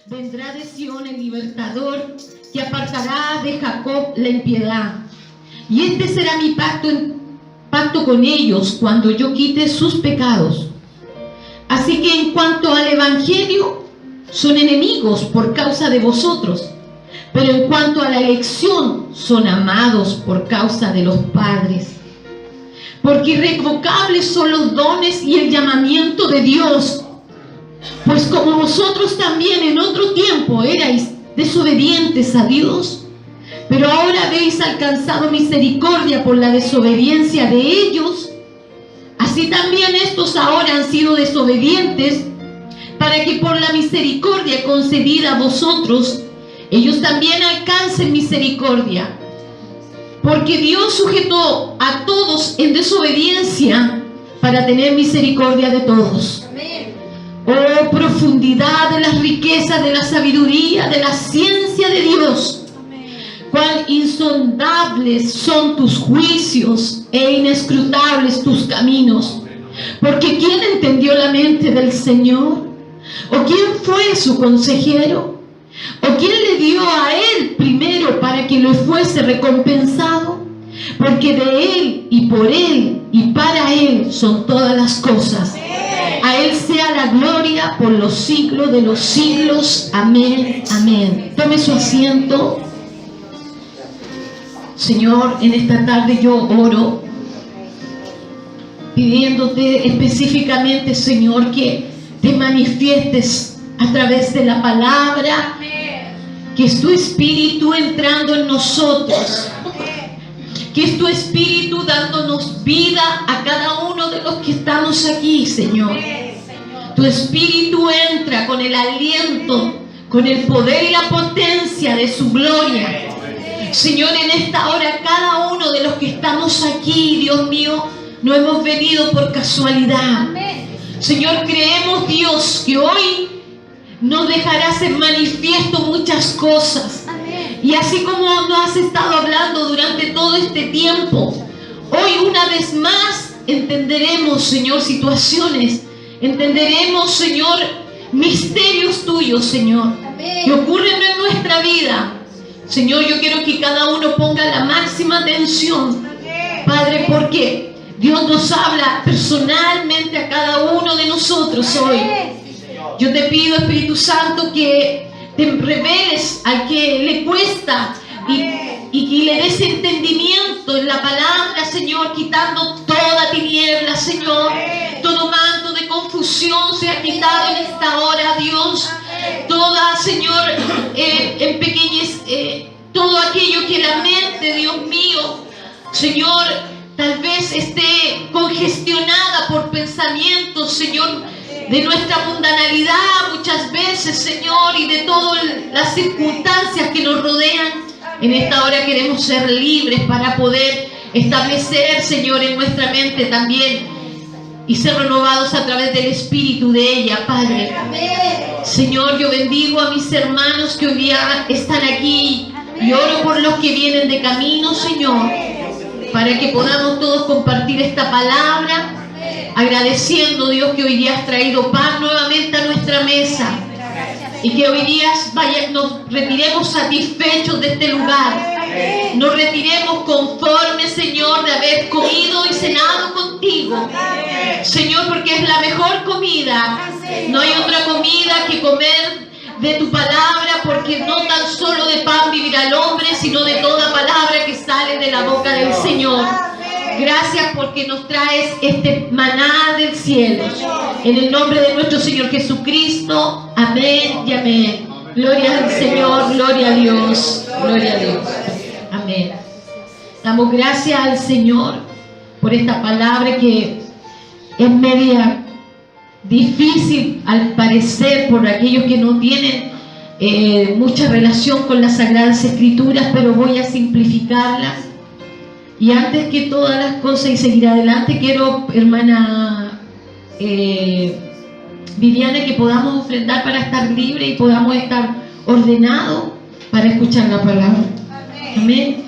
Vendrá de Sión el libertador, que apartará de Jacob la impiedad. Y este será mi pacto con ellos cuando yo quite sus pecados. Así que en cuanto al evangelio, son enemigos por causa de vosotros, pero en cuanto a la elección, son amados por causa de los padres. Porque irrevocables son los dones y el llamamiento de Dios. Pues como vosotros también en otro tiempo erais desobedientes a Dios, pero ahora habéis alcanzado misericordia por la desobediencia de ellos, así también estos ahora han sido desobedientes, para que por la misericordia concedida a vosotros, ellos también alcancen misericordia. Porque Dios sujetó a todos en desobediencia para tener misericordia de todos. Oh, profundidad de las riquezas de la sabiduría, de la ciencia de Dios. Cuán insondables son tus juicios e inescrutables tus caminos. Porque ¿quién entendió la mente del Señor? ¿O quién fue su consejero? ¿O quién le dio a él primero para que le fuese recompensado? Porque de él y por él y para él son todas las cosas. A él sea la gloria por los siglos de los siglos. Amén, amén. Tome su asiento. Señor, en esta tarde yo oro pidiéndote específicamente, Señor, que te manifiestes a través de la palabra, que es tu espíritu entrando en nosotros, que es tu espíritu dándonos vida a cada uno de los que estamos aquí, Señor. Tu espíritu entra con el aliento, con el poder y la potencia de su gloria. Señor, en esta hora cada uno de los que estamos aquí, Dios mío, no hemos venido por casualidad. Señor, creemos, Dios, que hoy nos dejarás en manifiesto muchas cosas. Y así como nos has estado hablando durante todo este tiempo, hoy una vez más entenderemos, Señor, situaciones. Entenderemos, Señor, misterios tuyos, Señor, que ocurren en nuestra vida. Señor, yo quiero que cada uno ponga la máxima atención, Padre, porque Dios nos habla personalmente a cada uno de nosotros hoy. Yo te pido, Espíritu Santo, que te reveles al que le cuesta y le des entendimiento en la palabra, Señor, quitando toda tiniebla, Señor. Todo manto de confusión sea quitado en esta hora, Dios. Toda, Señor, en pequeñez, todo aquello que la mente, Dios mío, Señor, tal vez esté congestionada por pensamientos, Señor, de nuestra mundanalidad muchas veces, Señor, y de todas las circunstancias que nos rodean. En esta hora queremos ser libres para poder establecer, Señor, en nuestra mente también y ser renovados a través del Espíritu de ella, Padre. Señor, yo bendigo a mis hermanos que hoy día están aquí y oro por los que vienen de camino, Señor, para que podamos todos compartir esta palabra, agradeciendo, Dios, que hoy día has traído paz nuevamente a nuestra mesa y que hoy día nos retiremos satisfechos de este lugar. Nos retiremos conformes, Señor, de haber comido y cenado contigo, Señor, porque es la mejor comida. No hay otra comida que comer de tu palabra, porque no tan solo de pan vivirá el hombre, sino de toda palabra que sale de la boca del Señor. Gracias porque nos traes este maná del cielo. En el nombre de nuestro Señor Jesucristo. Amén y amén. Gloria al Señor, gloria a Dios, gloria a Dios. Amén. Damos gracias al Señor por esta palabra que es media difícil al parecer por aquellos que no tienen mucha relación con las Sagradas Escrituras, pero voy a simplificarlas. Y antes que todas las cosas y seguir adelante, quiero, hermana Viviana, que podamos ofrendar para estar libres y podamos estar ordenados para escuchar la palabra. Amén.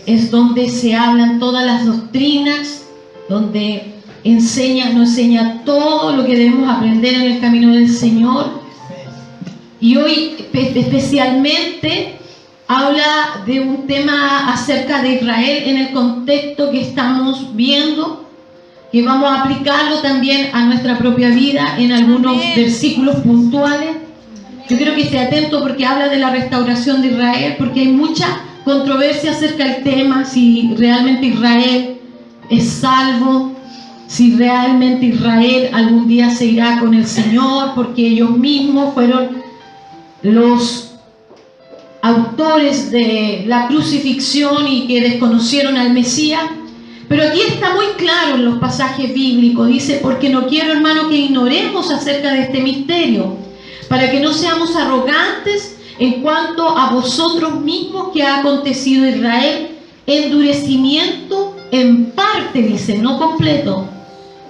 Es donde se hablan todas las doctrinas, donde nos enseña todo lo que debemos aprender en el camino del Señor. Y hoy especialmente habla de un tema acerca de Israel en el contexto que estamos viendo, que vamos a aplicarlo también a nuestra propia vida en algunos versículos puntuales. Yo quiero que esté atento porque habla de la restauración de Israel, porque hay mucha controversia acerca del tema, si realmente Israel es salvo, si realmente Israel algún día se irá con el Señor, porque ellos mismos fueron los autores de la crucifixión y que desconocieron al Mesías. Pero aquí está muy claro en los pasajes bíblicos, dice: porque no quiero, hermano, que ignoremos acerca de este misterio, para que no seamos arrogantes en cuanto a vosotros mismos, que ha acontecido a Israel endurecimiento en parte, dice, no completo,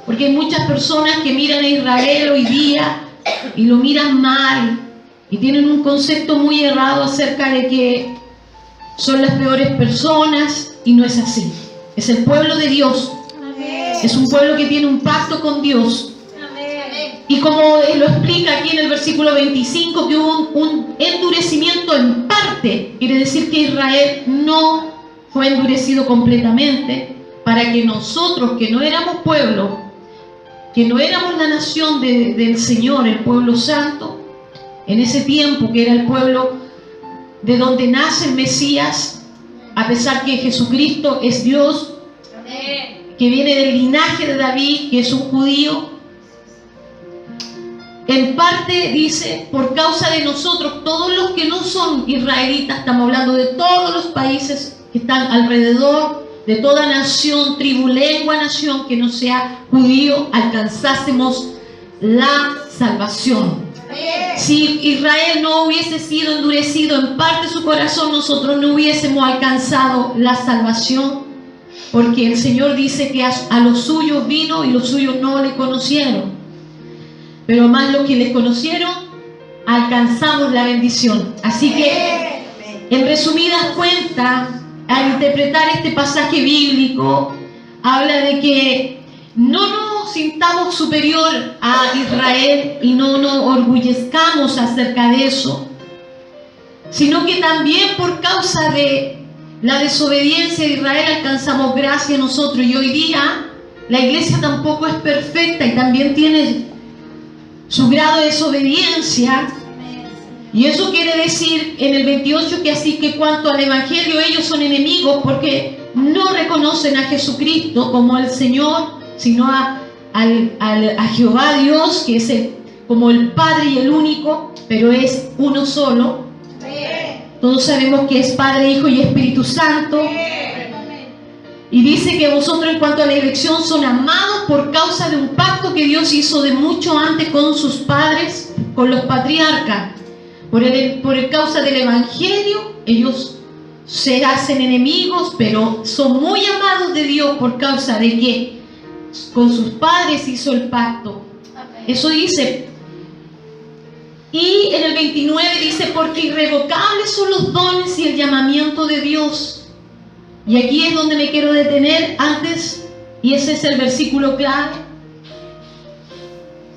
porque hay muchas personas que miran a Israel hoy día y lo miran mal y tienen un concepto muy errado acerca de que son las peores personas, y no es así. Es el pueblo de Dios. Es un pueblo que tiene un pacto con Dios. Y como lo explica aquí en el versículo 25, que hubo un endurecimiento en parte, quiere decir que Israel no fue endurecido completamente, para que nosotros, que no éramos pueblo, que no éramos la nación del Señor, el pueblo santo, en ese tiempo que era el pueblo de donde nace el Mesías, a pesar que Jesucristo es Dios, que viene del linaje de David, que es un judío. En parte dice, por causa de nosotros, todos los que no son israelitas, estamos hablando de todos los países que están alrededor, de toda nación, tribu, lengua, nación que no sea judío, alcanzásemos la salvación. Si Israel no hubiese sido endurecido en parte su corazón, nosotros no hubiésemos alcanzado la salvación, porque el Señor dice que a los suyos vino y los suyos no le conocieron. Pero más los que les conocieron, alcanzamos la bendición. Así que, en resumidas cuentas, al interpretar este pasaje bíblico, habla de que no nos sintamos superior a Israel y no nos orgullezcamos acerca de eso, sino que también por causa de la desobediencia de Israel alcanzamos gracia nosotros. Y hoy día la iglesia tampoco es perfecta y también tiene su grado de desobediencia. Y eso quiere decir en el 28 que así que cuanto al evangelio ellos son enemigos, porque no reconocen a Jesucristo como el Señor, sino a Jehová Dios, que es como el Padre y el único, pero es uno solo. Todos sabemos que es Padre, Hijo y Espíritu Santo. Y dice que vosotros, en cuanto a la elección, son amados por causa de un pacto que Dios hizo de mucho antes con sus padres, con los patriarcas. Por causa del evangelio, ellos se hacen enemigos, pero son muy amados de Dios por causa de que con sus padres hizo el pacto. Eso dice. Y en el 29 dice: porque irrevocables son los dones y el llamamiento de Dios. Y aquí es donde me quiero detener antes, y ese es el versículo clave.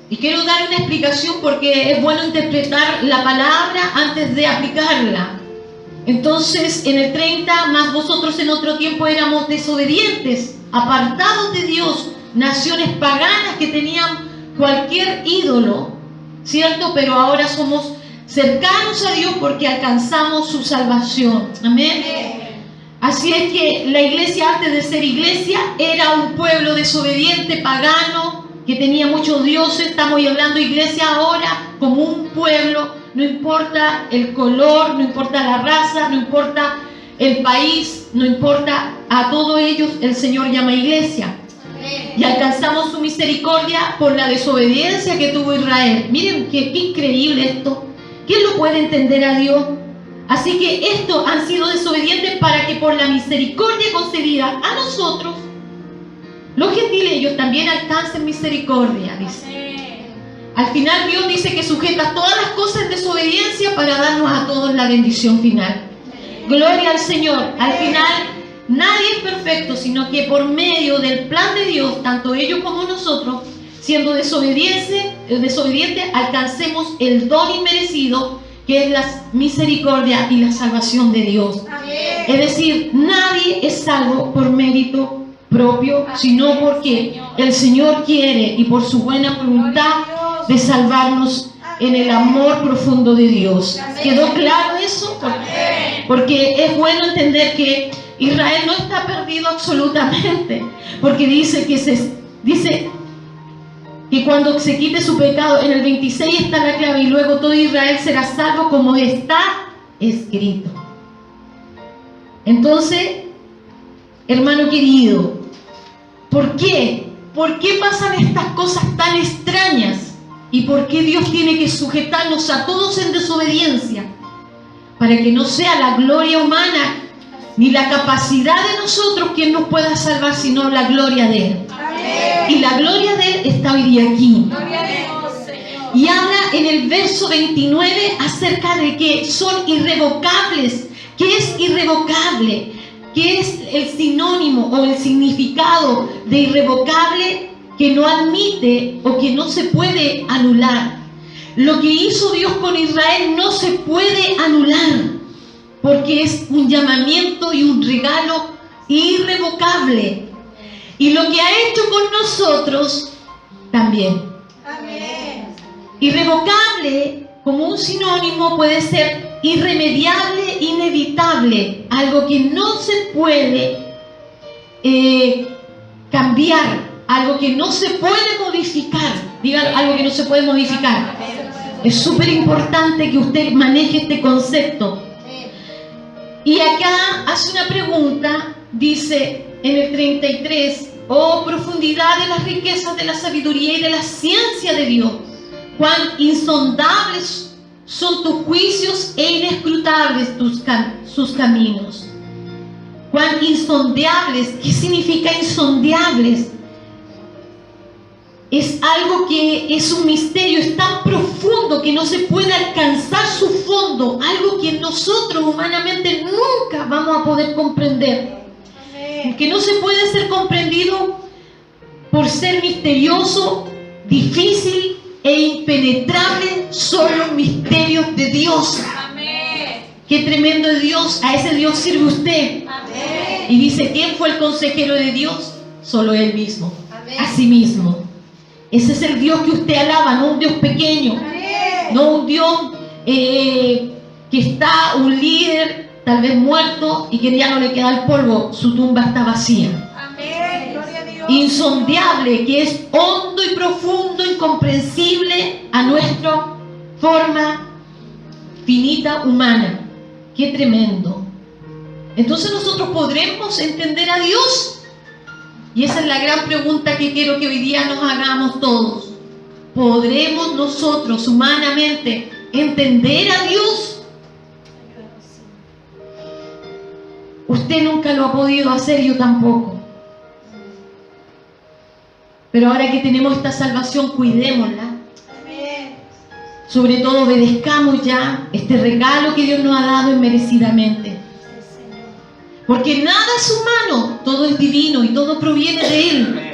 Y quiero dar una explicación porque es bueno interpretar la palabra antes de aplicarla. Entonces, en el 30, más vosotros en otro tiempo éramos desobedientes, apartados de Dios, naciones paganas que tenían cualquier ídolo, ¿cierto? Pero ahora somos cercanos a Dios porque alcanzamos su salvación. Amén. Así es que la iglesia, antes de ser iglesia, era un pueblo desobediente, pagano, que tenía muchos dioses. Estamos hablando de iglesia ahora como un pueblo, no importa el color, no importa la raza, no importa el país, no importa, a todos ellos el Señor llama iglesia. Y alcanzamos su misericordia por la desobediencia que tuvo Israel. Miren qué increíble esto. ¿Quién lo puede entender a Dios? Así que estos han sido desobedientes para que por la misericordia concedida a nosotros, los gentiles, ellos también alcancen misericordia, dice. Al final Dios dice que sujeta todas las cosas en desobediencia para darnos a todos la bendición final. Gloria al Señor. Al final nadie es perfecto, sino que por medio del plan de Dios, tanto ellos como nosotros, siendo desobedientes, alcancemos el don inmerecido, que es la misericordia y la salvación de Dios. Amén. Es decir, nadie es salvo por mérito propio, sino porque el Señor quiere y por su buena voluntad de salvarnos en el amor profundo de Dios. ¿Quedó claro eso? Porque es bueno entender que Israel no está perdido absolutamente, porque dice que cuando se quite su pecado, en el 26 está la clave, y luego todo Israel será salvo como está escrito. Entonces, hermano querido, ¿por qué? ¿Por qué pasan estas cosas tan extrañas? ¿Y por qué Dios tiene que sujetarnos a todos en desobediencia? Para que no sea la gloria humana ni la capacidad de nosotros quien nos pueda salvar, sino la gloria de Él. Amén. Y la gloria de Él está hoy día aquí. Gloria a Dios, Señor. Y habla en el verso 29 acerca de que son irrevocables. ¿Qué es irrevocable? ¿Qué es el sinónimo o el significado de irrevocable? Que no admite o que no se puede anular. Lo que hizo Dios con Israel no se puede anular, porque es un llamamiento y un regalo irrevocable. Y lo que ha hecho con nosotros también. Amén. Irrevocable, como un sinónimo, puede ser irremediable, inevitable, algo que no se puede cambiar, algo que no se puede modificar. Diga algo que no se puede modificar. Es súper importante que usted maneje este concepto. Y acá hace una pregunta, dice en el 33, oh profundidad de las riquezas de la sabiduría y de la ciencia de Dios, cuán insondables son tus juicios e inescrutables sus caminos. Cuán insondables. ¿Qué significa insondables? Es algo que es un misterio, es tan profundo que no se puede alcanzar su fondo, algo que nosotros humanamente nunca vamos a poder comprender, que no se puede ser comprendido por ser misterioso, difícil e impenetrable, solo misterios de Dios. Amén. Qué tremendo es Dios, a ese Dios sirve usted. Amén. Y dice, ¿quién fue el consejero de Dios? Solo Él mismo, Amén. a sí mismo. Ese es el Dios que usted alaba, no un Dios pequeño, Amén. no un Dios que está un líder tal vez muerto y que ya no le queda el polvo, su tumba está vacía. Amén. Gloria a Dios. Insondable, que es hondo y profundo, incomprensible a nuestra forma finita humana. Qué tremendo. Entonces nosotros podremos entender a Dios. Y esa es la gran pregunta que quiero que hoy día nos hagamos todos. ¿Podremos nosotros humanamente entender a Dios? Usted nunca lo ha podido hacer, yo tampoco. Pero ahora que tenemos esta salvación, cuidémosla. Amén. Sobre todo obedezcamos ya este regalo que Dios nos ha dado inmerecidamente. Porque nada es humano, todo es divino y todo proviene de Él.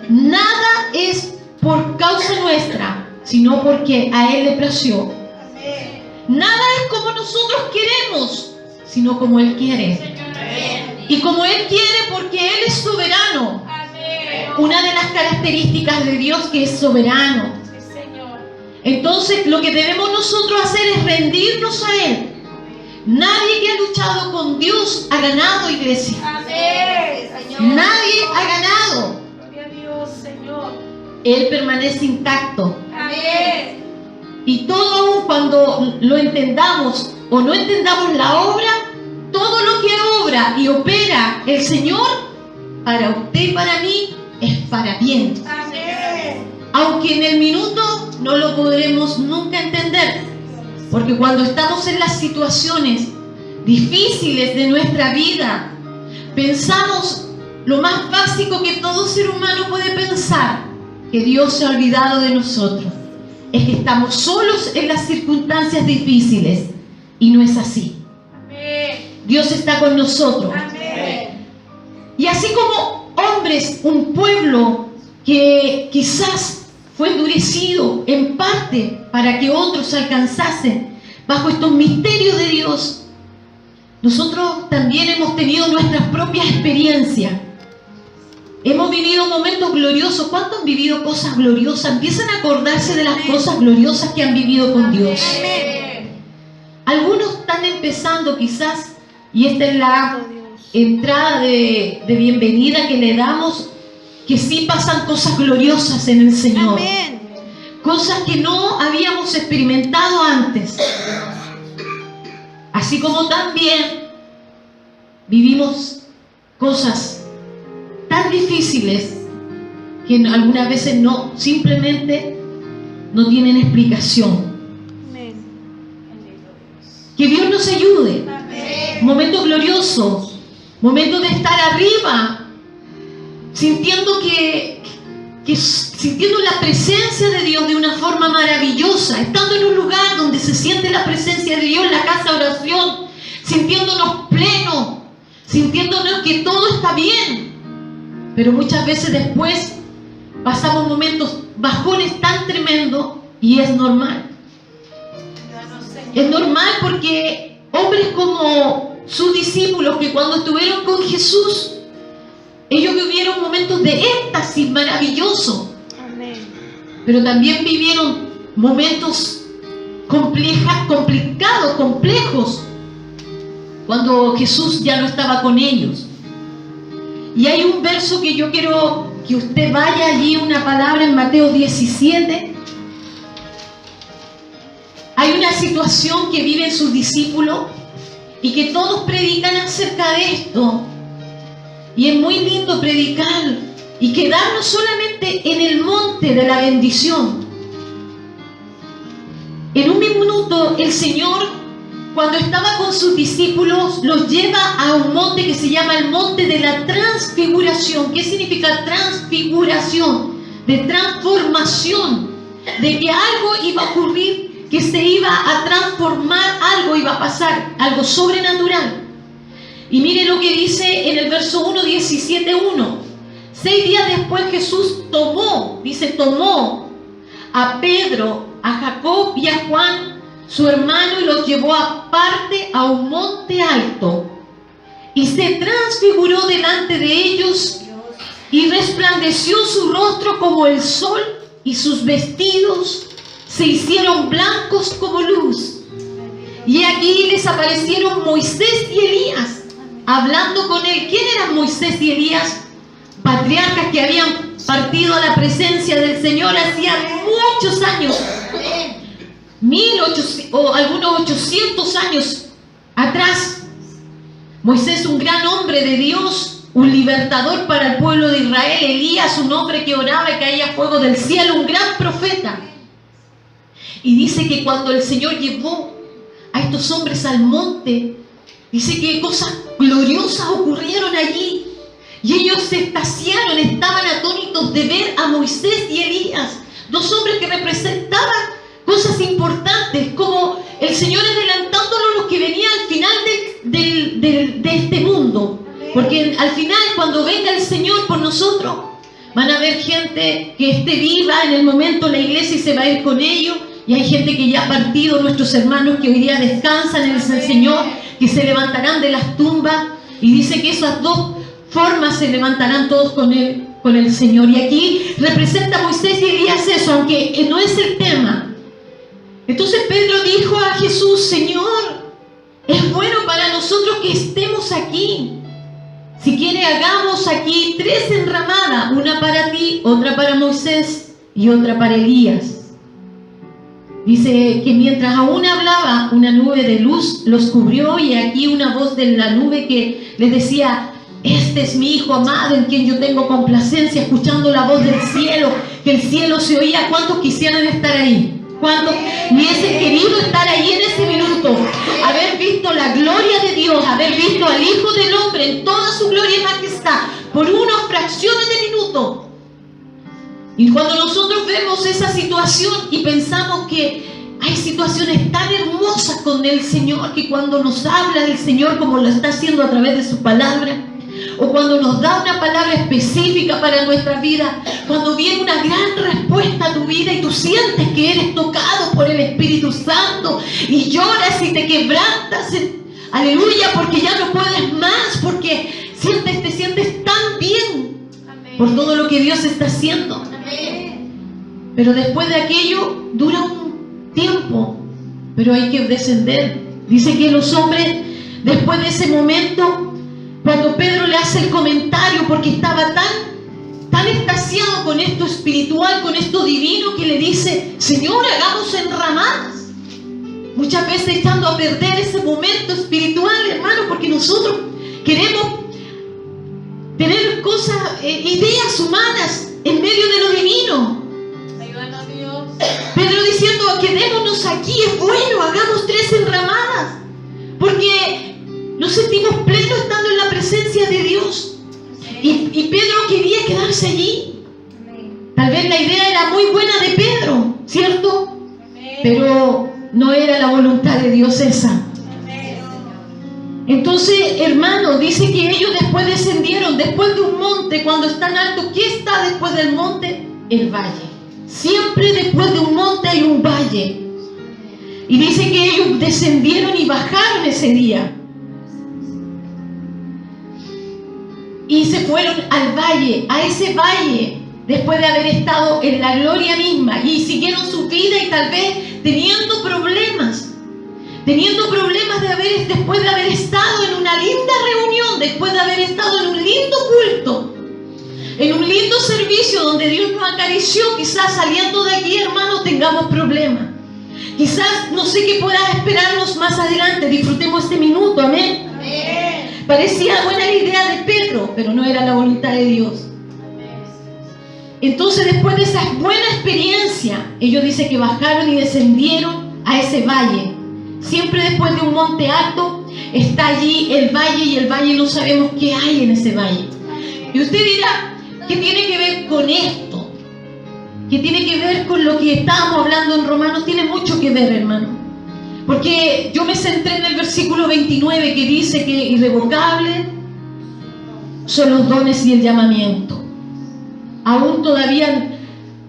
Nada es por causa nuestra, sino porque a Él le plació. Amén. Nada es como nosotros queremos, sino como Él quiere. Amén. Y como Él quiere, porque Él es soberano. Amén. Una de las características de Dios que es soberano. Sí, Señor. Entonces, lo que debemos nosotros hacer es rendirnos a Él. Nadie que ha luchado con Dios ha ganado, iglesia. Amén. Señor. Nadie ha ganado. Gloria a Dios, Señor. Él permanece intacto. Amén. Y todo aún cuando lo entendamos o no entendamos la obra, todo lo que obra y opera el Señor, para usted y para mí, es para bien. Amén. Aunque en el minuto no lo podremos nunca entender. Porque cuando estamos en las situaciones difíciles de nuestra vida, pensamos lo más básico que todo ser humano puede pensar, que Dios se ha olvidado de nosotros. es que estamos solos en las circunstancias difíciles, y no es así. Dios está con nosotros. Y así como hombres, un pueblo que quizás fue endurecido en parte para que otros alcanzasen bajo estos misterios de Dios, nosotros también hemos tenido nuestras propias experiencias. Hemos vivido momentos gloriosos. ¿Cuántos han vivido cosas gloriosas? Empiezan a acordarse de las cosas gloriosas que han vivido con Dios. Algunos están empezando quizás, y esta es la entrada de bienvenida que le damos, que sí pasan cosas gloriosas en el Señor. Cosas que no habíamos experimentado antes. Así como también vivimos cosas tan difíciles que algunas veces no, simplemente no tienen explicación. Que Dios nos ayude. Momentos gloriosos, momentos de estar arriba, sintiendo sintiendo la presencia de Dios de una forma maravillosa, estando en un lugar donde se siente la presencia de Dios, en la casa de oración, sintiéndonos plenos, sintiéndonos que todo está bien. Pero muchas veces después pasamos momentos bajones tan tremendos, y es normal. Es normal porque hombres como sus discípulos, que cuando estuvieron con Jesús, ellos vivieron momentos de éxtasis maravilloso, pero también vivieron momentos complicados, complejos, cuando Jesús ya no estaba con ellos. Y hay un verso que yo quiero que usted vaya allí, una palabra en Mateo 17. Hay una situación que viven sus discípulos y que todos predican acerca de esto. Y es muy lindo predicar y quedarnos solamente en el monte de la bendición. En un minuto el Señor, cuando estaba con sus discípulos, los lleva a un monte que se llama el monte de la transfiguración. ¿Qué significa transfiguración? De transformación, de que algo iba a ocurrir, que se iba a transformar, algo iba a pasar, algo sobrenatural. Y mire lo que dice en el verso 1, 17:1. 6 días después Jesús tomó a Pedro, a Jacob y a Juan, su hermano, y los llevó aparte a un monte alto. Y se transfiguró delante de ellos, y resplandeció su rostro como el sol, y sus vestidos se hicieron blancos como luz. Y aquí les aparecieron Moisés y Elías, hablando con él. ¿Quién eran Moisés y Elías? Patriarcas que habían partido a la presencia del Señor hacía muchos años, 1800 o algunos 800 años atrás. Moisés, un gran hombre de Dios, un libertador para el pueblo de Israel. Elías, un hombre que oraba y caía fuego del cielo, un gran profeta. Y dice que cuando el Señor llevó a estos hombres al monte, dice que cosas gloriosas ocurrieron allí. Y ellos se extasiaron, estaban atónitos de ver a Moisés y Elías, dos hombres que representaban cosas importantes, como el Señor adelantándolo a lo que venía al final de este mundo. Porque al final, cuando venga el Señor por nosotros, van a haber gente que esté viva en el momento, la iglesia, y se va a ir con ellos. Y hay gente que ya ha partido, nuestros hermanos que hoy día descansan en el Señor, que se levantarán de las tumbas. Y dice que esas dos formas se levantarán todos con el Señor. Y aquí representa a Moisés y Elías eso, aunque no es el tema. Entonces Pedro dijo a Jesús: Señor, es bueno para nosotros que estemos aquí. Si quiere, hagamos aquí 3 enramadas, una para ti, otra para Moisés y otra para Elías. Dice que mientras aún hablaba, una nube de luz los cubrió, y aquí una voz de la nube que les decía: este es mi Hijo amado en quien yo tengo complacencia. Escuchando la voz del cielo, que el cielo se oía. ¿Cuántos quisieran estar ahí? ¿Cuántos hubiesen querido estar ahí en ese minuto? Haber visto la gloria de Dios, haber visto al Hijo del Hombre en toda su gloria y majestad por unas fracciones de minuto. Y cuando nosotros vemos esa situación y pensamos que hay situaciones tan hermosas con el Señor, que cuando nos habla del Señor como lo está haciendo a través de su palabra, o cuando nos da una palabra específica para nuestra vida, cuando viene una gran respuesta a tu vida y tú sientes que eres tocado por el Espíritu Santo y lloras y te quebrantas, aleluya, porque ya no puedes más, porque te sientes tan bien por todo lo que Dios está haciendo. Pero después de aquello dura un tiempo, pero hay que descender. Dice que los hombres, después de ese momento, cuando Pedro le hace el comentario, porque estaba tan extasiado con esto espiritual, con esto divino, que le dice: Señor, hagamos enramadas. Muchas veces echando a perder ese momento espiritual, hermano, porque nosotros queremos tener cosas, ideas humanas en medio de lo divino. Ayúdanos, Dios. Pedro diciendo: quedémonos aquí, es bueno, hagamos 3 enramadas, porque nos sentimos plenos estando en la presencia de Dios. Y Pedro quería quedarse allí. Tal vez la idea era muy buena de Pedro, ¿cierto? Pero no era la voluntad de Dios esa. Entonces, hermano, dice que ellos después descendieron, después de un monte, cuando están altos. ¿Qué está después del monte? El valle. Siempre después de un monte hay un valle. Y dice que ellos descendieron y bajaron ese día. Y se fueron al valle, a ese valle, después de haber estado en la gloria misma. Y siguieron su vida y tal vez teniendo problemas después de haber estado en una linda reunión, después de haber estado en un lindo culto, en un lindo servicio donde Dios nos acarició. Quizás saliendo de aquí, hermanos, tengamos problemas. Quizás no sé qué pueda esperarnos más adelante. Disfrutemos este minuto, amén. Parecía buena la idea de Pedro, pero no era la voluntad de Dios. Entonces, después de esa buena experiencia, ellos dicen que bajaron y descendieron a ese valle. Siempre después de un monte alto está allí el valle, y el valle no sabemos qué hay en ese valle. Y usted dirá: ¿qué tiene que ver con esto? ¿Qué tiene que ver con lo que estábamos hablando en Romanos? Tiene mucho que ver, hermano. Porque yo me centré en el versículo 29, que dice que irrevocables son los dones y el llamamiento. Aún todavía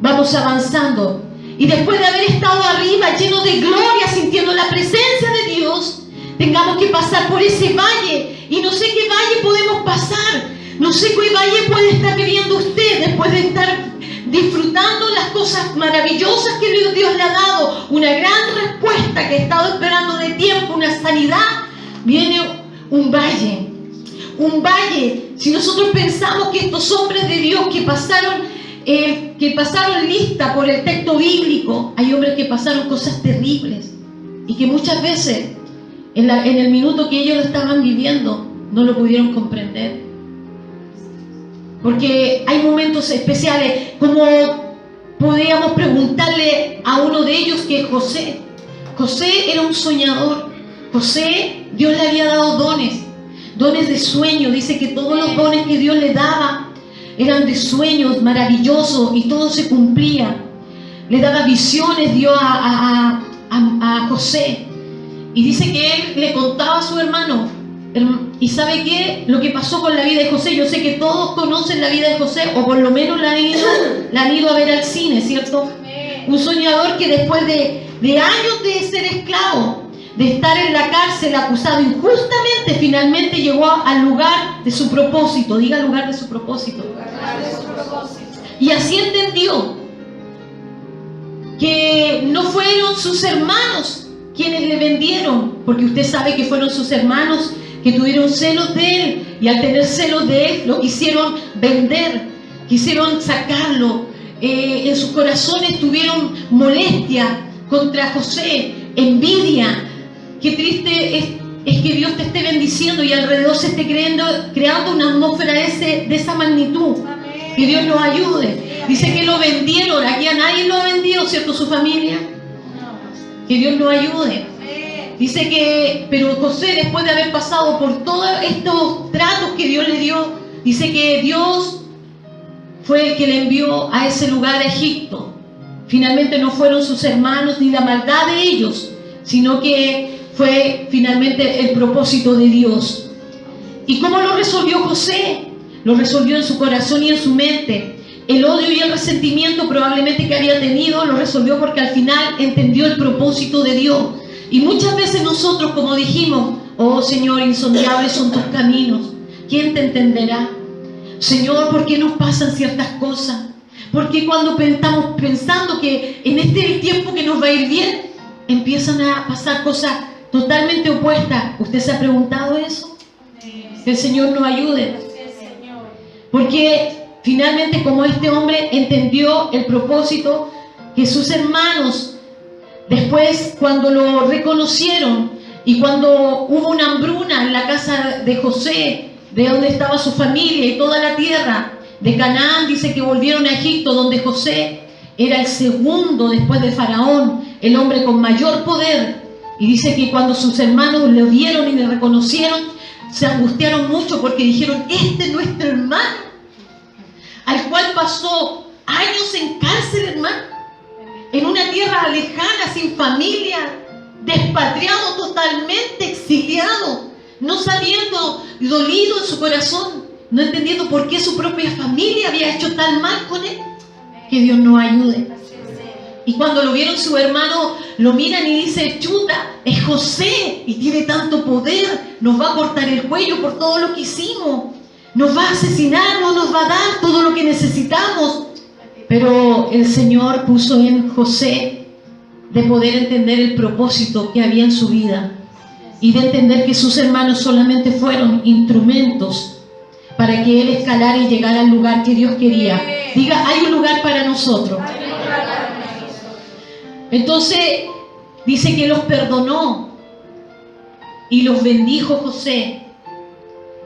vamos avanzando. Y después de haber estado arriba, lleno de gloria, sintiendo la presencia de Dios, tengamos que pasar por ese valle. Y no sé qué valle podemos pasar. No sé qué valle puede estar viviendo usted después de estar disfrutando las cosas maravillosas que Dios le ha dado, una gran respuesta que ha estado esperando de tiempo, una sanidad. Viene un valle. Si nosotros pensamos que estos hombres de Dios que pasaron lista por el texto bíblico, hay hombres que pasaron cosas terribles y que muchas veces en el minuto que ellos lo estaban viviendo no lo pudieron comprender. Porque hay momentos especiales, como podríamos preguntarle a uno de ellos, que es José. José era un soñador. José, Dios le había dado dones de sueño. Dice que todos los dones que Dios le daba eran de sueños maravillosos y todo se cumplía. Le daba visiones Dios a José. Y dice que él le contaba a su hermano. ¿Y sabe qué? Lo que pasó con la vida de José. Yo sé que todos conocen la vida de José, o por lo menos la han ido a ver al cine, ¿cierto? Un soñador que después de años de ser esclavo, de estar en la cárcel acusado injustamente, finalmente llegó al lugar de su propósito. Diga: lugar de su propósito. Y así entendió que no fueron sus hermanos quienes le vendieron, porque usted sabe que fueron sus hermanos que tuvieron celos de él, y al tener celos de él lo quisieron vender, quisieron sacarlo. En sus corazones tuvieron molestia contra José, envidia. Qué triste es que Dios te esté bendiciendo y alrededor se esté creando una atmósfera de esa magnitud. Que Dios nos ayude. Dice que lo vendieron. Aquí a nadie lo ha vendido, ¿cierto? Su familia. Que Dios nos ayude. Dice que, pero José, después de haber pasado por todos estos tratos que Dios le dio, dice que Dios fue el que le envió a ese lugar, a Egipto. Finalmente no fueron sus hermanos ni la maldad de ellos, sino que fue finalmente el propósito de Dios. ¿Y cómo lo resolvió José? Lo resolvió en su corazón y en su mente. El odio y el resentimiento probablemente que había tenido lo resolvió porque al final entendió el propósito de Dios. Y muchas veces nosotros, como dijimos, oh Señor, insondables son tus caminos. ¿Quién te entenderá? Señor, ¿por qué nos pasan ciertas cosas? Porque cuando estamos pensando que en este es el tiempo que nos va a ir bien, empiezan a pasar cosas totalmente opuestas. ¿Usted se ha preguntado eso? Que el Señor nos ayude. Porque finalmente, como este hombre entendió el propósito, que sus hermanos, después cuando lo reconocieron y cuando hubo una hambruna en la casa de José, de donde estaba su familia y toda la tierra de Canaán, dice que volvieron a Egipto, donde José era el segundo después de Faraón, el hombre con mayor poder. Y dice que cuando sus hermanos le vieron y le reconocieron, se angustiaron mucho porque dijeron: este es nuestro hermano, al cual pasó años en cárcel, hermano, en una tierra lejana, sin familia, despatriado totalmente, exiliado, no sabiendo, dolido en su corazón, no entendiendo por qué su propia familia había hecho tan mal con él. Que Dios nos ayude. Y cuando lo vieron su hermano, lo miran y dice: chuta, es José y tiene tanto poder, nos va a cortar el cuello por todo lo que hicimos, nos va a asesinar, no nos va a dar todo lo que necesitamos. Pero el Señor puso en José de poder entender el propósito que había en su vida y de entender que sus hermanos solamente fueron instrumentos para que él escalara y llegara al lugar que Dios quería. Diga: hay un lugar para nosotros. Entonces dice que los perdonó y los bendijo José.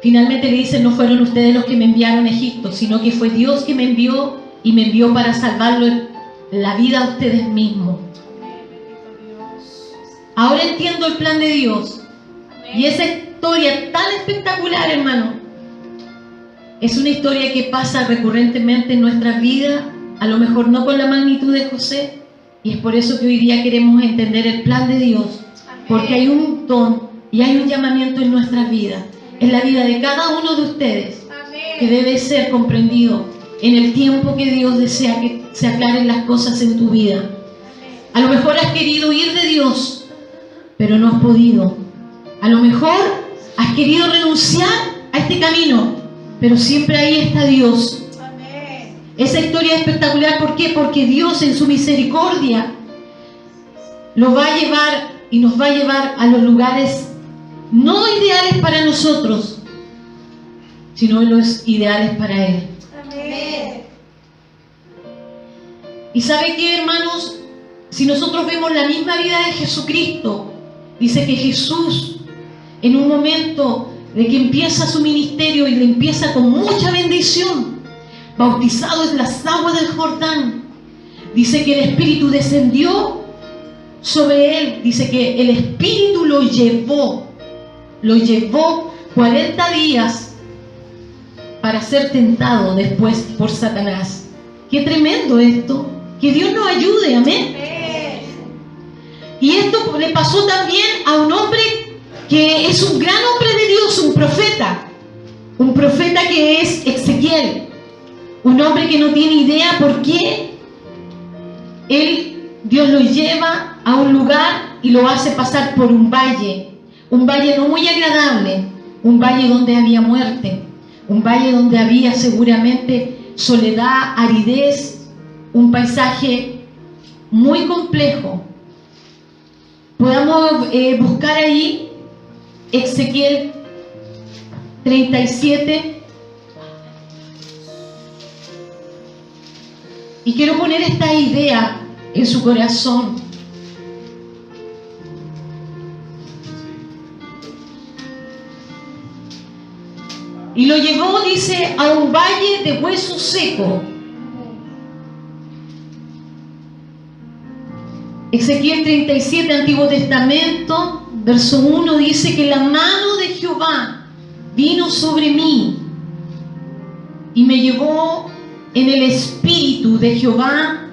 Finalmente le dicen: no fueron ustedes los que me enviaron a Egipto, sino que fue Dios que me envió, y me envió para salvarlo la vida a ustedes mismos. Ahora entiendo el plan de Dios. Y esa historia tan espectacular, hermano, es una historia que pasa recurrentemente en nuestras vidas, a lo mejor no con la magnitud de José, y es por eso que hoy día queremos entender el plan de Dios, porque hay un don y hay un llamamiento en nuestras vidas, en la vida de cada uno de ustedes, que debe ser comprendido en el tiempo que Dios desea que se aclaren las cosas en tu vida. A lo mejor has querido huir de Dios, pero no has podido. A lo mejor has querido renunciar a este camino, pero siempre ahí está Dios. Esa historia es espectacular. ¿Por qué? Porque Dios en su misericordia lo va a llevar y nos va a llevar a los lugares no ideales para nosotros, sino los ideales para Él. Y ¿sabe qué, hermanos? Si nosotros vemos la misma vida de Jesucristo, dice que Jesús, en un momento de que empieza su ministerio y le empieza con mucha bendición, bautizado en las aguas del Jordán, dice que el Espíritu descendió sobre él. Dice que el Espíritu lo llevó 40 días para ser tentado después por Satanás. Qué tremendo esto. Que Dios nos ayude, amén. Y esto le pasó también a un hombre que es un gran hombre de Dios, un profeta que es Ezequiel, un hombre que no tiene idea por qué Dios lo lleva a un lugar y lo hace pasar por un valle no muy agradable, un valle donde había muerte, un valle donde había seguramente soledad, aridez, un paisaje muy complejo. Podamos buscar ahí Ezequiel 37. Y quiero poner esta idea en su corazón. Y lo llevó, dice, a un valle de huesos secos. Ezequiel 37, Antiguo Testamento, verso 1, dice que la mano de Jehová vino sobre mí y me llevó en el espíritu de Jehová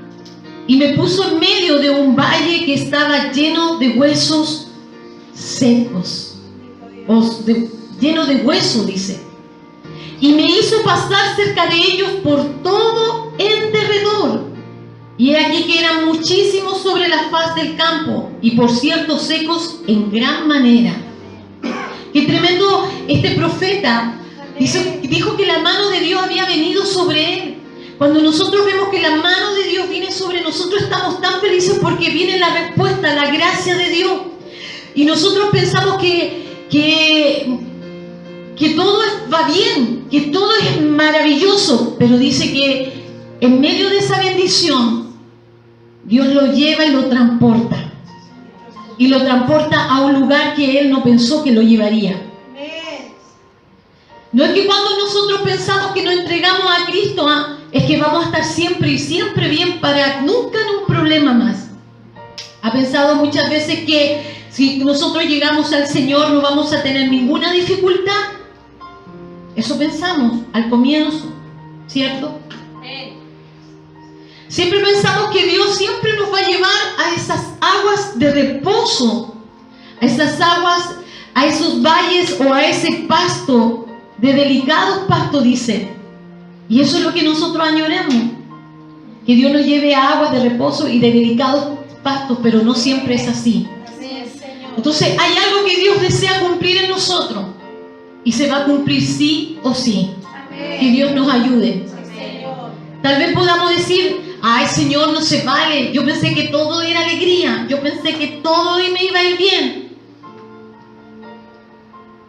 y me puso en medio de un valle que estaba lleno de huesos secos. Lleno de huesos, dice. Y me hizo pasar cerca de ellos por todo en derredor. Y he aquí que eran muchísimos sobre la faz del campo, y por cierto secos en gran manera. Qué tremendo este profeta. Dijo que la mano de Dios había venido sobre él. Cuando nosotros vemos que la mano de Dios viene sobre nosotros, estamos tan felices porque viene la respuesta, la gracia de Dios. Y nosotros pensamos que todo va bien, que todo es maravilloso, pero dice que en medio de esa bendición, Dios lo lleva y lo transporta. Y lo transporta a un lugar que Él no pensó que lo llevaría. No es que cuando nosotros pensamos que nos entregamos a Cristo, es que vamos a estar siempre y siempre bien para nunca en un problema más. ¿Ha pensado muchas veces que si nosotros llegamos al Señor no vamos a tener ninguna dificultad? Eso pensamos al comienzo, ¿cierto? Siempre pensamos que Dios siempre nos va a llevar a esas aguas de reposo, a esas aguas, a esos valles o a ese pasto, de delicados pastos, dice. Y eso es lo que nosotros añoramos, que Dios nos lleve a aguas de reposo y de delicados pastos, pero no siempre es así. Entonces hay algo que Dios desea cumplir en nosotros y se va a cumplir sí o sí. Que Dios nos ayude. Tal vez podamos decir: ay, Señor, no se vale, yo pensé que todo era alegría, yo pensé que todo me iba a ir bien.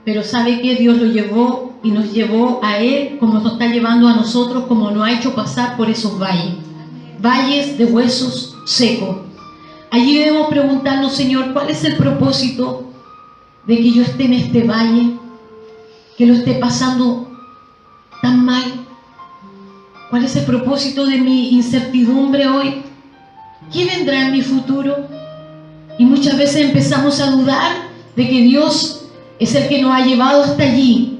Pero ¿sabe qué? Dios lo llevó y nos llevó a Él como nos está llevando a nosotros, como nos ha hecho pasar por esos valles. Valles de huesos secos. Allí debemos preguntarnos: Señor, ¿cuál es el propósito de que yo esté en este valle? Que lo esté pasando tan mal. ¿Cuál es el propósito de mi incertidumbre hoy? ¿Qué vendrá en mi futuro? Y muchas veces empezamos a dudar de que Dios es el que nos ha llevado hasta allí.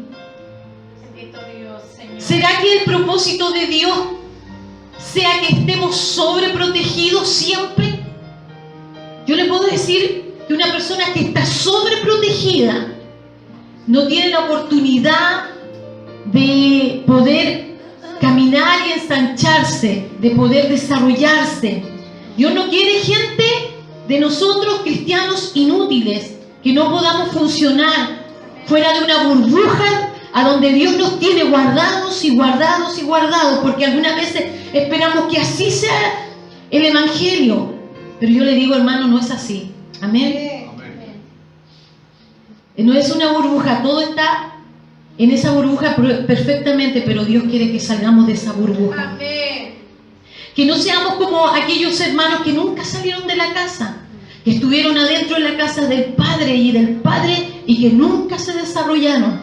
¿Será que el propósito de Dios sea que estemos sobreprotegidos siempre? Yo le puedo decir que una persona que está sobreprotegida no tiene la oportunidad de poder caminar y ensancharse, de poder desarrollarse. Dios no quiere gente de nosotros cristianos inútiles, que no podamos funcionar fuera de una burbuja a donde Dios nos tiene guardados y guardados y guardados, porque algunas veces esperamos que así sea el Evangelio. Pero yo le digo, hermano, no es así. Amén. No es una burbuja, todo está en esa burbuja perfectamente, pero Dios quiere que salgamos de esa burbuja. Amén. Que no seamos como aquellos hermanos que nunca salieron de la casa, que estuvieron adentro de la casa del Padre y del Padre y que nunca se desarrollaron.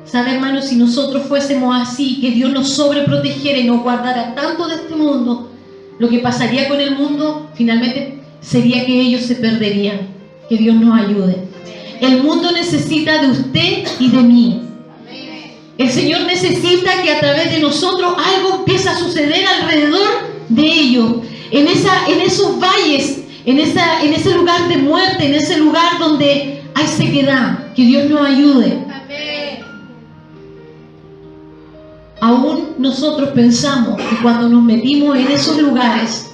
¿Sabe, hermanos? Si nosotros fuésemos así, que Dios nos sobreprotegiera y nos guardara tanto de este mundo, lo que pasaría con el mundo finalmente sería que ellos se perderían. Que Dios nos ayude. El mundo necesita de usted y de mí. El Señor necesita que a través de nosotros algo empiece a suceder alrededor de ellos, en esos valles, en ese lugar de muerte, en ese lugar donde hay sequedad. Que Dios nos ayude. Aún nosotros pensamos que cuando nos metimos en esos lugares,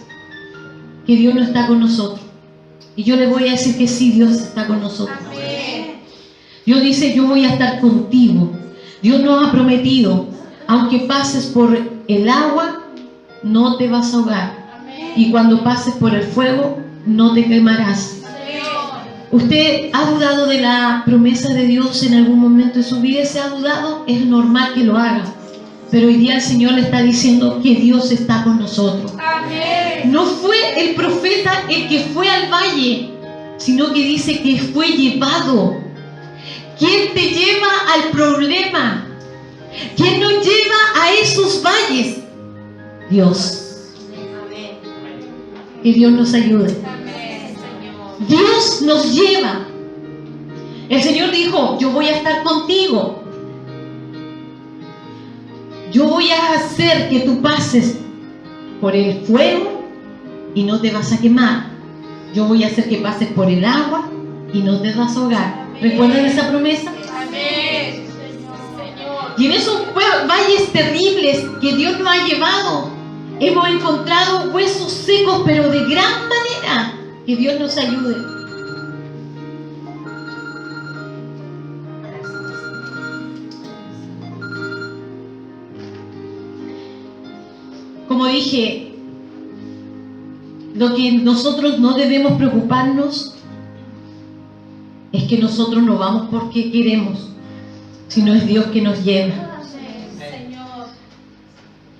que Dios no está con nosotros. Y yo le voy a decir que sí, Dios está con nosotros. Dios dice: yo voy a estar contigo. Dios nos ha prometido: aunque pases por el agua, no te vas a ahogar. Y cuando pases por el fuego, no te quemarás. ¿Usted ha dudado de la promesa de Dios en algún momento de su vida? ¿Se ha dudado? Es normal que lo haga. Pero hoy día el Señor le está diciendo que Dios está con nosotros. Amén. No fue el profeta el que fue al valle, sino que dice que fue llevado. ¿Quién te lleva al problema? ¿Quién nos lleva a esos valles? Dios. Amén. Que Dios nos ayude. Amén, Señor. Dios nos lleva. El Señor dijo: yo voy a estar contigo. yo voy a hacer que tú pases por el fuego y no te vas a quemar. Yo voy a hacer que pases por el agua y no te vas a ahogar. ¿Recuerdan esa promesa? Amén. Y en esos valles terribles que Dios nos ha llevado, hemos encontrado huesos secos, pero de gran manera. Que Dios nos ayude. Como dije, lo que nosotros no debemos preocuparnos es que nosotros no vamos porque queremos, sino es Dios que nos lleva.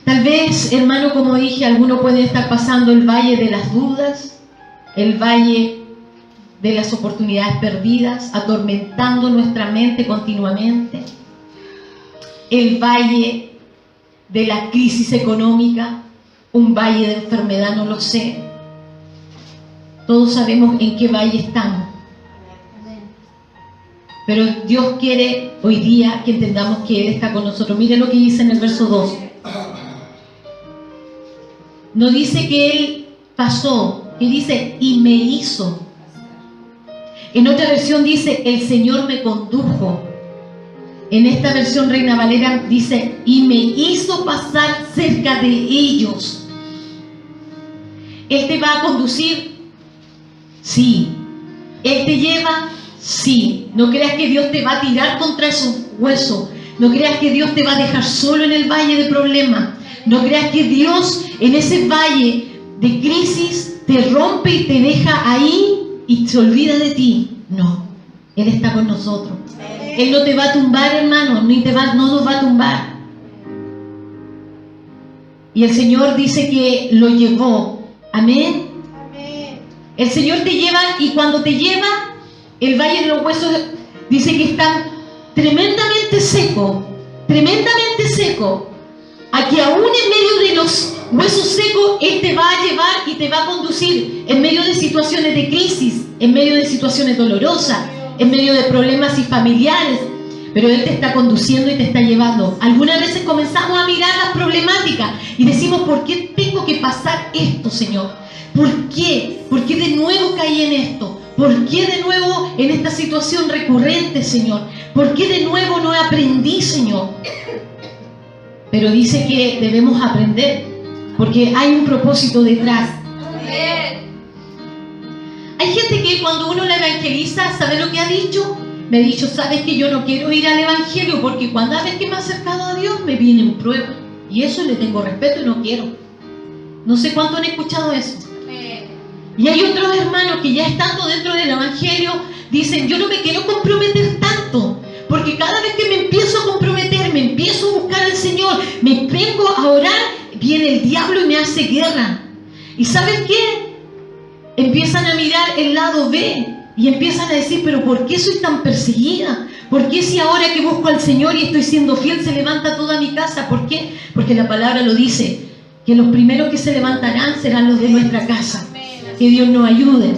Tal vez, hermano, como dije, alguno puede estar pasando el valle de las dudas, el valle de las oportunidades perdidas, atormentando nuestra mente continuamente, el valle de la crisis económica, un valle de enfermedad, no lo sé. Todos sabemos en qué valle estamos. Pero Dios quiere hoy día que entendamos que Él está con nosotros. Miren lo que dice en el verso 2. No dice que Él pasó, que dice, y me hizo. En otra versión dice, el Señor me condujo. En esta versión Reina Valera dice, y me hizo pasar cerca de ellos. Él te va a conducir, sí. Él te lleva, sí. No creas que Dios te va a tirar contra esos huesos. No creas que Dios te va a dejar solo en el valle de problemas. No creas que Dios en ese valle de crisis te rompe y te deja ahí y se olvida de ti. No, Él está con nosotros. Él no te va a tumbar, hermano, no nos va a tumbar. Y el Señor dice que lo llevó. Amén. El Señor te lleva, y cuando te lleva, el valle de los huesos dice que están tremendamente seco. Tremendamente seco. A que aún en medio de los huesos secos, Él te va a llevar y te va a conducir en medio de situaciones de crisis, en medio de situaciones dolorosas, en medio de problemas y familiares, pero Él te está conduciendo y te está llevando. Algunas veces comenzamos a mirar las problemáticas y decimos, ¿por qué tengo que pasar esto, Señor? ¿Por qué? ¿Por qué de nuevo caí en esto? ¿Por qué de nuevo en esta situación recurrente, Señor? ¿Por qué de nuevo no aprendí, Señor? Pero dice que debemos aprender, porque hay un propósito detrás. Hay gente que cuando uno la evangeliza, ¿sabe lo que ha dicho? Me ha dicho, ¿sabes que yo no quiero ir al evangelio? Porque cada vez que me he acercado a Dios me vienen pruebas. Y eso le tengo respeto y no quiero. No sé cuánto han escuchado eso. Y hay otros hermanos que ya estando dentro del evangelio dicen, yo no me quiero comprometer tanto, porque cada vez que me empiezo a comprometer, me empiezo a buscar al Señor, me vengo a orar, viene el diablo y me hace guerra. ¿Y sabes qué? Empiezan a mirar el lado B y empiezan a decir, pero ¿por qué soy tan perseguida? ¿Por qué si ahora que busco al Señor y estoy siendo fiel se levanta toda mi casa? ¿Por qué? Porque la palabra lo dice, que los primeros que se levantarán serán los de nuestra casa. Que Dios nos ayude.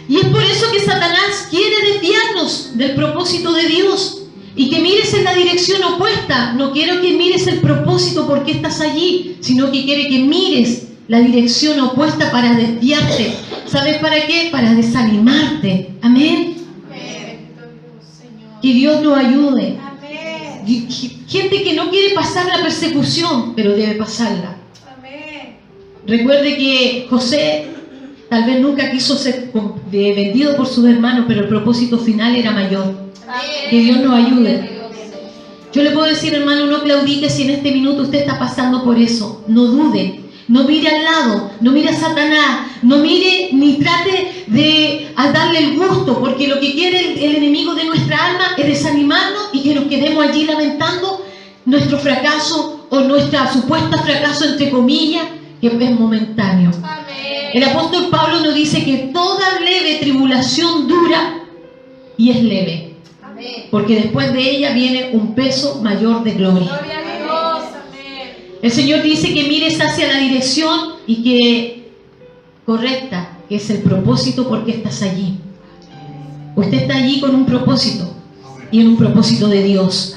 Y es por eso que Satanás quiere desviarnos del propósito de Dios y que mires en la dirección opuesta. No quiero que mires el propósito porque estás allí, sino que quiere que mires la dirección opuesta para desviarte. ¿Sabes para qué? Para desanimarte. Amén. Que Dios nos ayude. Gente que no quiere pasar la persecución, pero debe pasarla. Recuerde que José tal vez nunca quiso ser vendido por sus hermanos, pero el propósito final era mayor. Que Dios nos ayude. Yo le puedo decir, hermano, no claudique si en este minuto usted está pasando por eso. No dude. No mire al lado, no mire a Satanás, no mire ni trate de darle el gusto, porque lo que quiere el enemigo de nuestra alma es desanimarnos y que nos quedemos allí lamentando nuestro fracaso o nuestra supuesta fracaso, entre comillas, que es momentáneo. Amén. El apóstol Pablo nos dice que toda leve tribulación dura y es leve. Amén. Porque después de ella viene un peso mayor de gloria. Gloria a Dios. Amén. El Señor dice que mires hacia la dirección y que correcta, que es el propósito porque estás allí. Usted está allí con un propósito y en un propósito de Dios.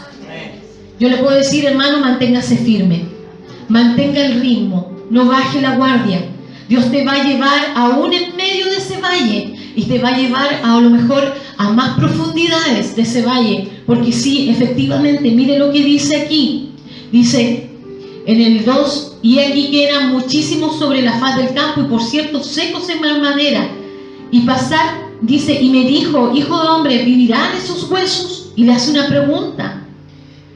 Yo le puedo decir, hermano, manténgase firme, mantenga el ritmo, no baje la guardia. Dios te va a llevar aún en medio de ese valle y te va a llevar a lo mejor a más profundidades de ese valle, porque sí, efectivamente, mire lo que dice aquí. Dice en el 2, y aquí que eran muchísimos sobre la faz del campo y por cierto secos en gran manera, y pasar, dice, y me dijo, hijo de hombre, ¿vivirán esos huesos? Y le hace una pregunta.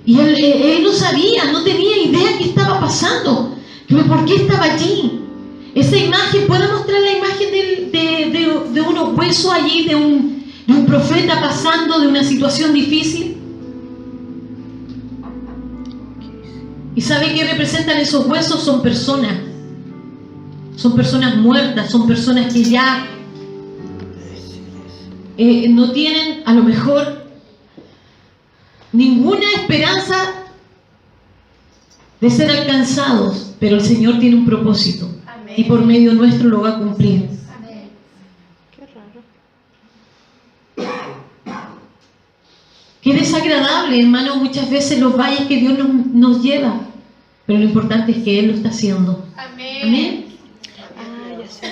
Y él no sabía, no tenía idea qué estaba pasando, por qué estaba allí. Esa imagen, ¿puedo mostrar la imagen de unos huesos allí, de un profeta pasando de una situación difícil? ¿Y sabe qué representan esos huesos? Son personas muertas, son personas que ya no tienen a lo mejor ninguna esperanza de ser alcanzados, pero el Señor tiene un propósito. Amén. Y por medio nuestro lo va a cumplir. Amén. Qué raro. Qué desagradable, hermano, muchas veces los valles que Dios nos lleva, pero lo importante es que Él lo está haciendo. Amén. Amén. Ya sé.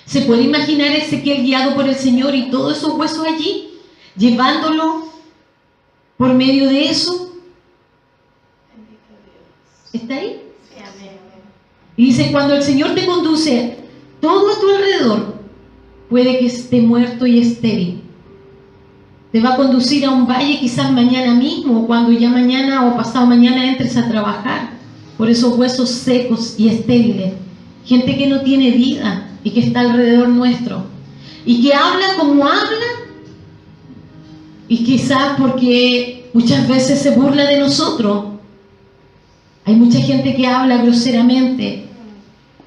¿Se puede imaginar Ezequiel guiado por el Señor y todos esos huesos allí, llevándolo por medio de eso? ¿Está ahí? Sí, amén. Y dice, cuando el Señor te conduce todo a tu alrededor, puede que esté muerto y estéril. Te va a conducir a un valle quizás mañana mismo, o cuando ya mañana o pasado mañana entres a trabajar, por esos huesos secos y estériles. Gente que no tiene vida y que está alrededor nuestro. Y que habla como habla, y quizás porque muchas veces se burla de nosotros. Hay mucha gente que habla groseramente,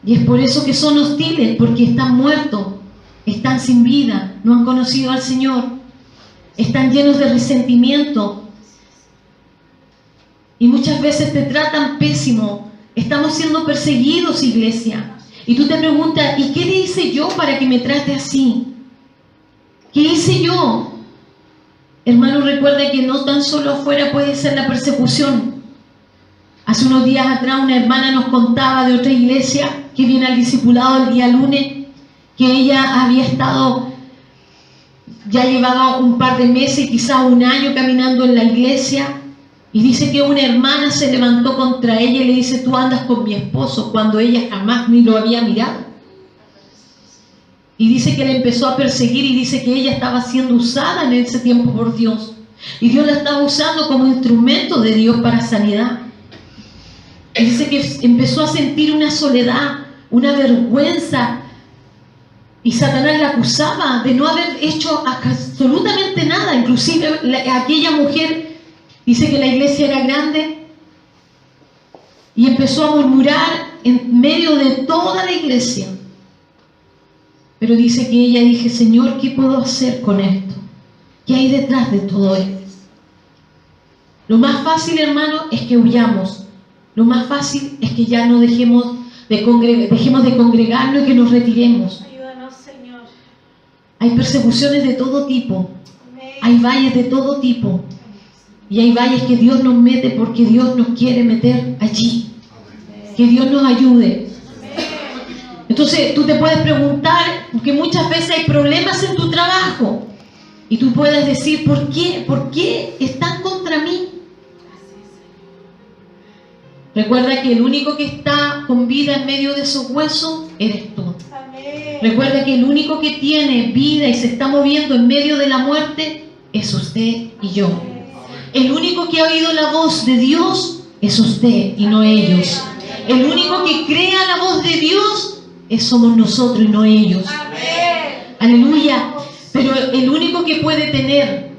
y es por eso que son hostiles, porque están muertos, están sin vida, no han conocido al Señor, están llenos de resentimiento, y muchas veces te tratan pésimo. Estamos siendo perseguidos, iglesia, y tú te preguntas, ¿y qué le hice yo para que me trate así? ¿Qué hice yo? Hermano, recuerda que no tan solo afuera puede ser la persecución. Hace unos días atrás una hermana nos contaba de otra iglesia que viene al discipulado el día lunes, que ella había estado, ya llevaba un par de meses, quizás un año caminando en la iglesia, y dice que una hermana se levantó contra ella y le dice, tú andas con mi esposo, cuando ella jamás ni lo había mirado. Y dice que le empezó a perseguir, y dice que ella estaba siendo usada en ese tiempo por Dios, y Dios la estaba usando como instrumento de Dios para sanidad. Y dice que empezó a sentir una soledad, una vergüenza, y Satanás la acusaba de no haber hecho absolutamente nada. Inclusive aquella mujer, dice que la iglesia era grande, y empezó a murmurar en medio de toda la iglesia. Pero dice que ella dije, Señor, ¿qué puedo hacer con esto? ¿Qué hay detrás de todo esto? Lo más fácil, hermano, es que huyamos. Lo más fácil es que ya no dejemos de congregarnos y que nos retiremos. Ayúdanos, Señor. Hay persecuciones de todo tipo. Amén. Hay valles de todo tipo. Y hay valles que Dios nos mete porque Dios nos quiere meter allí. Que Dios nos ayude. Entonces tú te puedes preguntar, porque muchas veces hay problemas en tu trabajo, y tú puedes decir, ¿por qué? ¿Por qué están contra mí? Recuerda que el único que está con vida en medio de esos huesos eres tú. Amén. Recuerda que el único que tiene vida y se está moviendo en medio de la muerte es usted y yo. El único que ha oído la voz de Dios es usted y no ellos. El único que crea la voz de Dios somos nosotros y no ellos. Amén. Aleluya. Pero el único que puede tener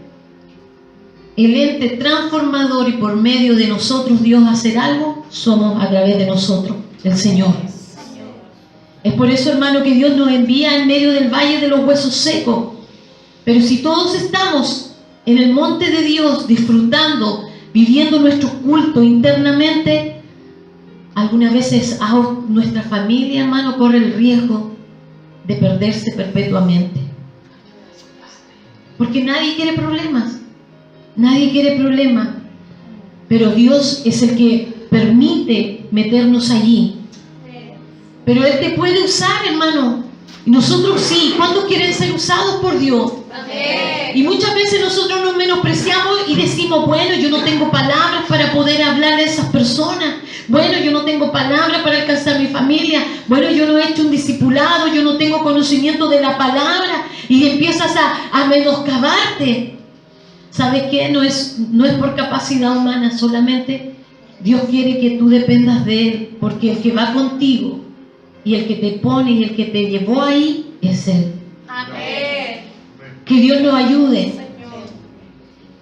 el ente transformador y por medio de nosotros Dios hacer algo, somos a través de nosotros, el Señor. Es por eso, hermano, que Dios nos envía en medio del valle de los huesos secos. Pero si todos estamos en el monte de Dios, disfrutando, viviendo nuestro culto internamente, algunas veces nuestra familia, hermano, corre el riesgo de perderse perpetuamente. Porque nadie quiere problemas. Nadie quiere problemas. Pero Dios es el que permite meternos allí. Pero Él te puede usar, hermano. Y nosotros sí. ¿Cuántos quieren ser usados por Dios? Y muchas veces nosotros nos menospreciamos y decimos, bueno, yo no tengo palabras para poder hablar a esas personas. Bueno, yo no tengo palabras para alcanzar mi familia. Bueno, yo no he hecho un discipulado, yo no tengo conocimiento de la palabra. Y empiezas a menoscabarte. ¿Sabes qué? No es por capacidad humana, solamente Dios quiere que tú dependas de Él. Porque el que va contigo y el que te pone y el que te llevó ahí es Él. Amén. Que Dios nos ayude. Señor.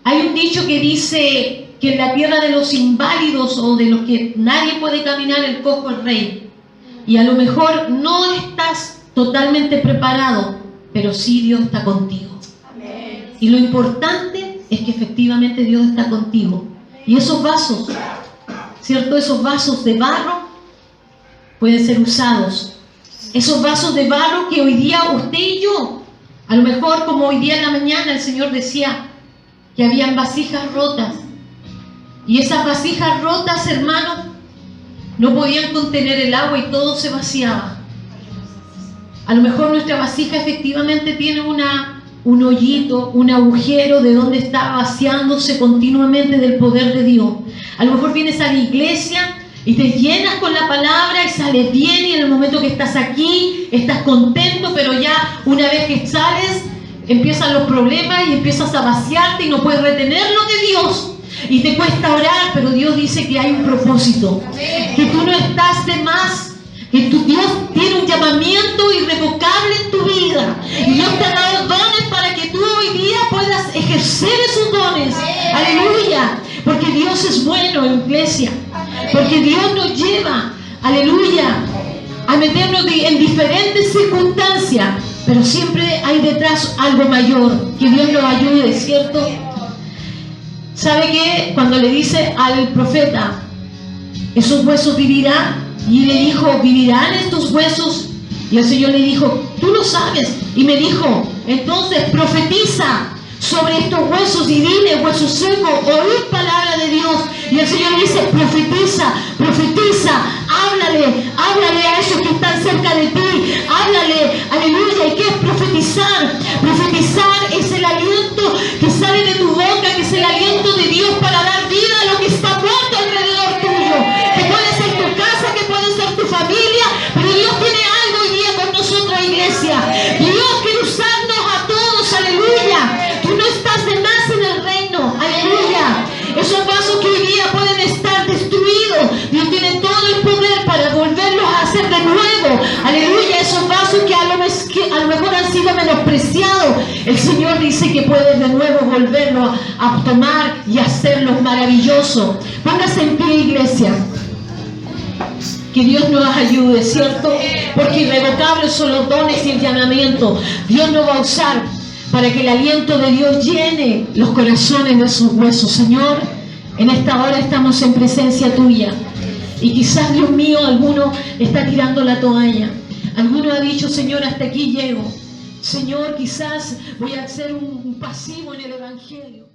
Hay un dicho que dice que en la tierra de los inválidos o de los que nadie puede caminar, el cojo es rey. Y a lo mejor no estás totalmente preparado, pero sí Dios está contigo. Amén. Y lo importante es que efectivamente Dios está contigo. Y esos vasos, ¿cierto? Esos vasos de barro pueden ser usados. Esos vasos de barro que hoy día usted y yo, a lo mejor como hoy día en la mañana el Señor decía que habían vasijas rotas. Y esas vasijas rotas, hermanos, no podían contener el agua y todo se vaciaba. A lo mejor nuestra vasija efectivamente tiene un hoyito, un agujero de donde está vaciándose continuamente del poder de Dios. A lo mejor vienes a la iglesia y te llenas con la palabra y sales bien, y en el momento que estás aquí estás contento, pero ya una vez que sales empiezan los problemas y empiezas a vaciarte y no puedes retener lo de Dios. Y te cuesta orar, pero Dios dice que hay un propósito, que tú no estás de más, que Dios tiene un llamamiento irrevocable en tu vida. Y Dios te ha dado dones para que tú hoy día puedas ejercer esos dones. Aleluya. Porque Dios es bueno, iglesia. Porque Dios nos lleva, aleluya, a meternos en diferentes circunstancias. Pero siempre hay detrás algo mayor. Que Dios nos ayude, ¿cierto? ¿Sabe qué? Cuando le dice al profeta, esos huesos vivirán, y le dijo, ¿vivirán estos huesos? Y el Señor le dijo, tú lo sabes. Y me dijo, entonces profetiza sobre estos huesos y dile, huesos secos, oíd palabra de Dios. Y el Señor dice, profetiza, profetiza, háblale a esos que están cerca de ti, háblale, aleluya. ¿Y qué es profetizar? Profetizar es el aliento que sale de tu boca, que es el aliento de Dios para dar vida a lo que está muerto alrededor tuyo. Que puede ser tu casa, que puede ser tu familia, pero Dios tiene algo hoy día con nosotros, iglesia. Dios quiere usarnos a todos, aleluya. Tú no estás de más en el reino, aleluya. Esos vasos que hoy día pueden estar destruidos, Dios tiene todo el poder para volverlos a hacer de nuevo, aleluya. Esos vasos que a lo mejor han sido menospreciados, el Señor dice que puede de nuevo volverlos a tomar y hacerlos maravillosos. Póngase en pie, iglesia. Que Dios nos ayude, ¿cierto? Porque irrevocables son los dones y el llamamiento. Dios nos va a usar para que el aliento de Dios llene los corazones de sus huesos. Señor, en esta hora estamos en presencia tuya. Y quizás, Dios mío, alguno está tirando la toalla. Alguno ha dicho, Señor, hasta aquí llego. Señor, quizás voy a ser un pasivo en el Evangelio.